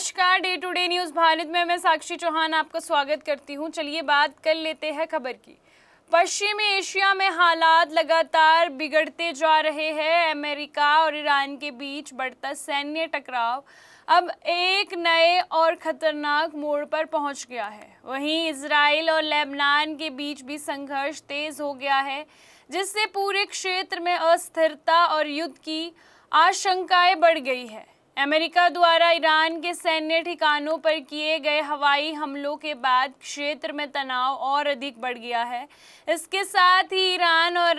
नमस्कार, day to day news Bharat में मैं साक्षी चौहान आपका स्वागत करती हूं। चलिए बात कर लेते हैं खबर की। पश्चिमी एशिया में हालात लगातार बिगड़ते जा रहे हैं। अमेरिका और ईरान के बीच बढ़ता सैन्य टकराव अब एक नए और खतरनाक मोड़ पर पहुंच गया है। वहीं इजराइल और लेबनान के बीच भी संघर्ष तेज हो गया है, जिससे पूरे क्षेत्र में अस्थिरता और युद्ध की आशंकाएं बढ़ गई है। अमेरिका द्वारा ईरान के सैन्य ठिकानों पर किए गए हवाई हमलों के बाद क्षेत्र में तनाव और अधिक बढ़ गया है। इसके साथ ही ईरान और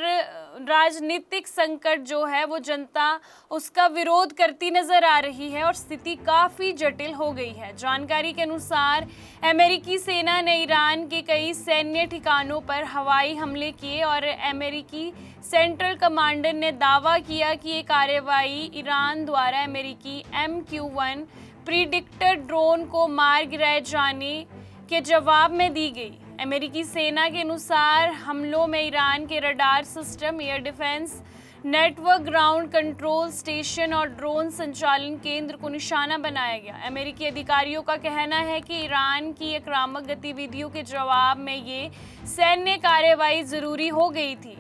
राजनीतिक संकट जो है वो जनता उसका विरोध करती नजर आ रही है और स्थिति काफ़ी जटिल हो गई है। जानकारी के अनुसार अमेरिकी सेना ने ईरान के कई सैन्य ठिकानों पर हवाई हमले किए और अमेरिकी सेंट्रल कमांडर ने दावा किया कि ये कार्रवाई ईरान द्वारा अमेरिकी MQ-1 प्रीडिक्टर ड्रोन को मार गिराए जाने के जवाब में दी गई। अमेरिकी सेना के अनुसार हमलों में ईरान के radar system, air defence network, ground control station और ड्रोन संचालन केंद्र को निशाना बनाया गया। अमेरिकी अधिकारियों का कहना है कि ईरान की आक्रामक गतिविधियों के जवाब में ये सैन्य कार्रवाई जरूरी हो गई थी।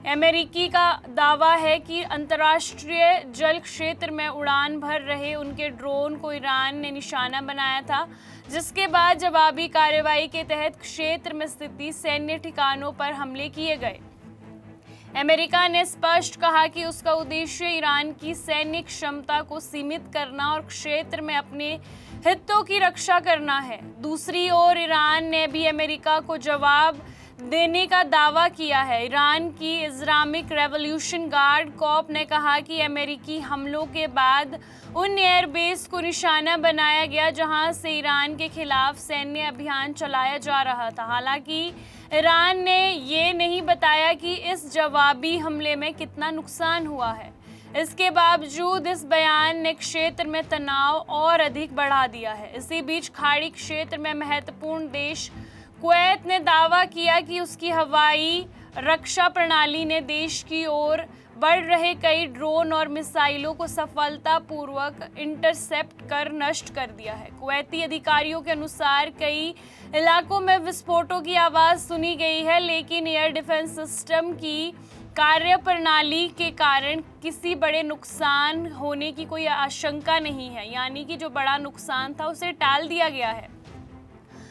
अमेरिकी का दावा है कि अंतर्राष्ट्रीय जल क्षेत्र में उड़ान भर रहे उनके ड्रोन को ईरान ने निशाना बनाया था, जिसके बाद जवाबी कार्रवाई के तहत क्षेत्र में स्थित सैन्य ठिकानों पर हमले किए गए। अमेरिका ने स्पष्ट कहा कि उसका उद्देश्य ईरान की सैन्य क्षमता को सीमित करना और क्षेत्र में अपने हितों की रक्षा करना है। दूसरी ओर ईरान ने भी अमेरिका को जवाब देने का दावा किया है। ईरान की इस्लामिक रेवोल्यूशन गार्ड कॉर्प ने कहा कि अमेरिकी हमलों के बाद उन एयरबेस को निशाना बनाया गया जहां से ईरान के खिलाफ सैन्य अभियान चलाया जा रहा था। हालांकि ईरान ने ये नहीं बताया कि इस जवाबी हमले में कितना नुकसान हुआ है। इसके बावजूद इस बयान ने क्षेत्र में तनाव और अधिक बढ़ा दिया है। इसी बीच खाड़ी क्षेत्र में महत्वपूर्ण देश कुवैत ने दावा किया कि उसकी हवाई रक्षा प्रणाली ने देश की ओर बढ़ रहे कई ड्रोन और मिसाइलों को सफलतापूर्वक इंटरसेप्ट कर नष्ट कर दिया है। कुवैती अधिकारियों के अनुसार कई इलाकों में विस्फोटों की आवाज़ सुनी गई है, लेकिन एयर डिफेंस सिस्टम की कार्यप्रणाली के कारण किसी बड़े नुकसान होने की कोई आशंका नहीं है, यानी कि जो बड़ा नुकसान था उसे टाल दिया गया है।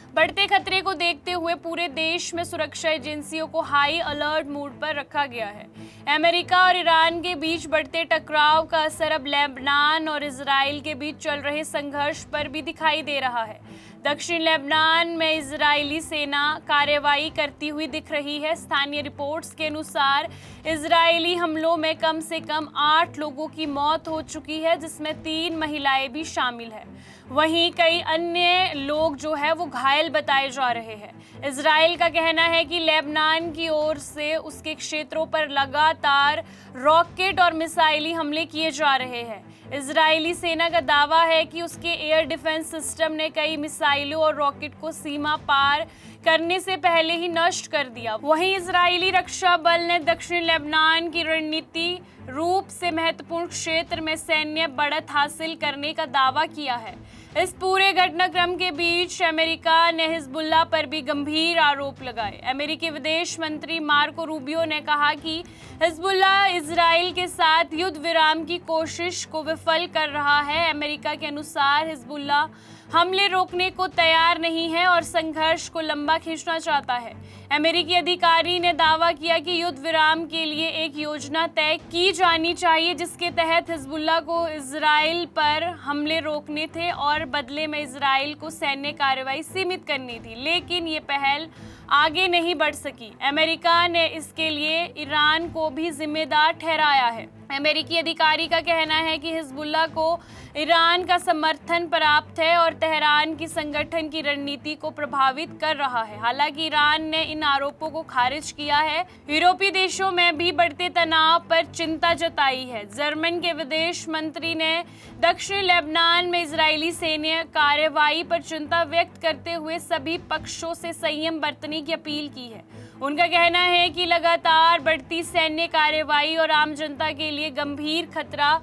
बढ़ते खतरे को देखते हुए पूरे देश में सुरक्षा एजेंसियों को हाई अलर्ट मोड पर रखा गया है। अमेरिका और ईरान के बीच बढ़ते टकराव का असर अब लेबनान और इजराइल के बीच चल रहे संघर्ष पर भी दिखाई दे रहा है। दक्षिण लेबनान में इजरायली सेना कार्रवाई करती हुई दिख रही है। स्थानीय रिपोर्ट्स के अनुसार इजरायली हमलों में कम से कम 8 लोगों की मौत हो चुकी है, जिसमें 3 महिलाएं भी शामिल है। वहीं कई अन्य लोग जो है वो घायल बताए जा रहे हैं। इजराइल का कहना है कि लेबनान की ओर से उसके क्षेत्रों पर लगातार रॉकेट और मिसाइली हमले किए जा रहे हैं। इजरायली सेना का दावा है कि उसके एयर डिफेंस सिस्टम ने कई मिसाइलों और रॉकेट को सीमा पार करने से पहले ही नष्ट कर दिया। वहीं इजरायली रक्षा बल ने दक्षिण लेबनान की रणनीति रूप से महत्वपूर्ण क्षेत्र में सैन्य बढ़त हासिल करने का दावा किया है। इस पूरे घटनाक्रम के बीच अमेरिका ने हिजबुल्लाह पर भी गंभीर आरोप लगाए। अमेरिकी विदेश मंत्री मार्को रूबियो ने कहा कि हिजबुल्लाह इजराइल के साथ युद्ध विराम की कोशिश को विफल कर रहा है। अमेरिका के अनुसार हिजबुल्लाह हमले रोकने को तैयार नहीं है और संघर्ष को लंबा खींचना चाहता है। अमेरिकी अधिकारी ने दावा किया कि युद्ध विराम के लिए एक योजना तय की जानी चाहिए, जिसके तहत हिजबुल्लाह को इजराइल पर हमले रोकने थे और बदले में इजराइल को सैन्य कार्रवाई सीमित करनी थी, लेकिन ये पहल आगे नहीं बढ़ सकी। अमेरिका ने इसके लिए ईरान को भी जिम्मेदार ठहराया है। अमेरिकी अधिकारी का कहना है कि हिजबुल्लाह को ईरान का समर्थन प्राप्त है और तेहरान की संगठन की रणनीति को प्रभावित कर रहा है। हालांकि ईरान ने इन आरोपों को खारिज किया है। यूरोपीय देशों में भी बढ़ते तनाव पर चिंता जताई है। जर्मन के विदेश मंत्री ने दक्षिण लेबनान में इजरायली सैन्य कार्रवाई पर चिंता व्यक्त करते हुए सभी पक्षों से संयम बरतने की अपील की है। उनका कहना है कि लगातार बढ़ती सैन्य कार्रवाई और आम जनता के लिए गंभीर खतरा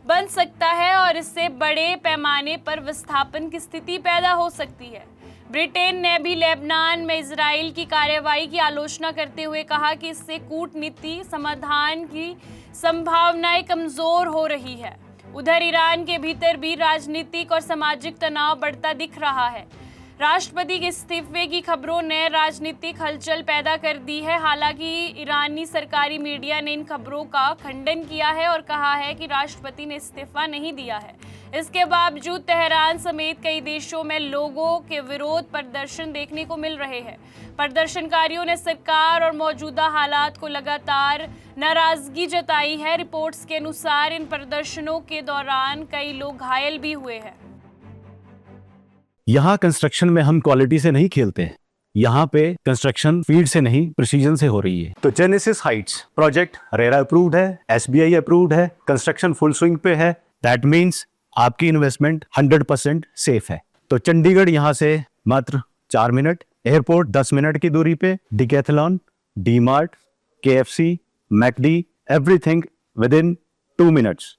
बन सकता है और इससे बड़े पैमाने पर विस्थापन की स्थिति पैदा हो सकती है। ब्रिटेन ने भी लेबनान में इजराइल की कार्रवाई की आलोचना करते हुए कहा कि इससे कूटनीति समाधान की संभावनाएं कमजोर हो रही है। उधर ईरान के भीतर भी राजनीतिक और सामाजिक तनाव बढ़ता दिख रहा है। राष्ट्रपति के इस्तीफे की खबरों ने राजनीतिक हलचल पैदा कर दी है। हालांकि ईरानी सरकारी मीडिया ने इन खबरों का खंडन किया है और कहा है कि राष्ट्रपति ने इस्तीफा नहीं दिया है। इसके बावजूद तेहरान समेत कई देशों में लोगों के विरोध प्रदर्शन देखने को मिल रहे हैं। प्रदर्शनकारियों ने सरकार और मौजूदा हालात को लगातार नाराजगी जताई है। रिपोर्ट्स के अनुसार इन प्रदर्शनों के दौरान कई लोग घायल भी हुए हैं। यहाँ कंस्ट्रक्शन में हम क्वालिटी से नहीं खेलते हैं। यहाँ पे कंस्ट्रक्शन फील्ड से नहीं प्रिसीजन से हो रही है। तो genesis Heights project RERA approved है, SBI अप्रूव्ड है, कंस्ट्रक्शन फुल स्विंग पे है। दैट मीन्स आपकी इन्वेस्टमेंट 100% सेफ है। तो चंडीगढ़ यहाँ से मात्र 4 मिनट, एयरपोर्ट 10 मिनट की दूरी पे, decathlon, DMart, KFC, McD, everything with in 2 minutes.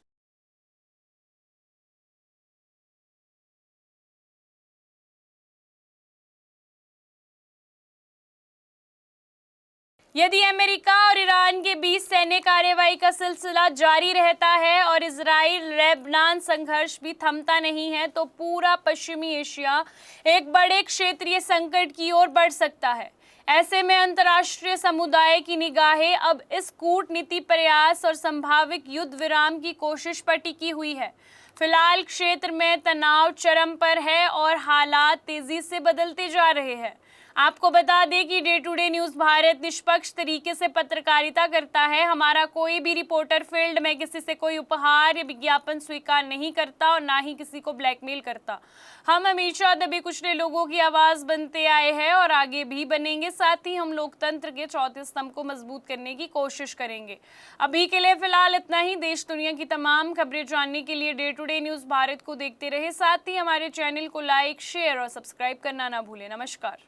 यदि अमेरिका और ईरान के बीच सैन्य कार्रवाई का सिलसिला जारी रहता है और इजराइल लेबनान संघर्ष भी थमता नहीं है तो पूरा पश्चिमी एशिया एक बड़े क्षेत्रीय संकट की ओर बढ़ सकता है। ऐसे में अंतर्राष्ट्रीय समुदाय की निगाहें अब इस कूटनीति प्रयास और संभावित युद्ध विराम की कोशिश पर टिकी हुई है। फिलहाल क्षेत्र में तनाव चरम पर है और हालात तेजी से बदलते जा रहे हैं। आपको बता दें कि day to day news Bharat निष्पक्ष तरीके से पत्रकारिता करता है। हमारा कोई भी रिपोर्टर फील्ड में किसी से कोई उपहार या विज्ञापन स्वीकार नहीं करता और ना ही किसी को ब्लैकमेल करता। हम हमेशा दबे कुचले लोगों की आवाज़ बनते आए हैं और आगे भी बनेंगे। साथ ही हम लोकतंत्र के चौथे स्तंभ को मजबूत करने की कोशिश करेंगे। अभी के लिए फिलहाल इतना ही। देश दुनिया की तमाम खबरें जानने के लिए day to day news Bharat को देखते रहे। साथ ही हमारे चैनल को लाइक, शेयर और सब्सक्राइब करना ना भूलें। नमस्कार।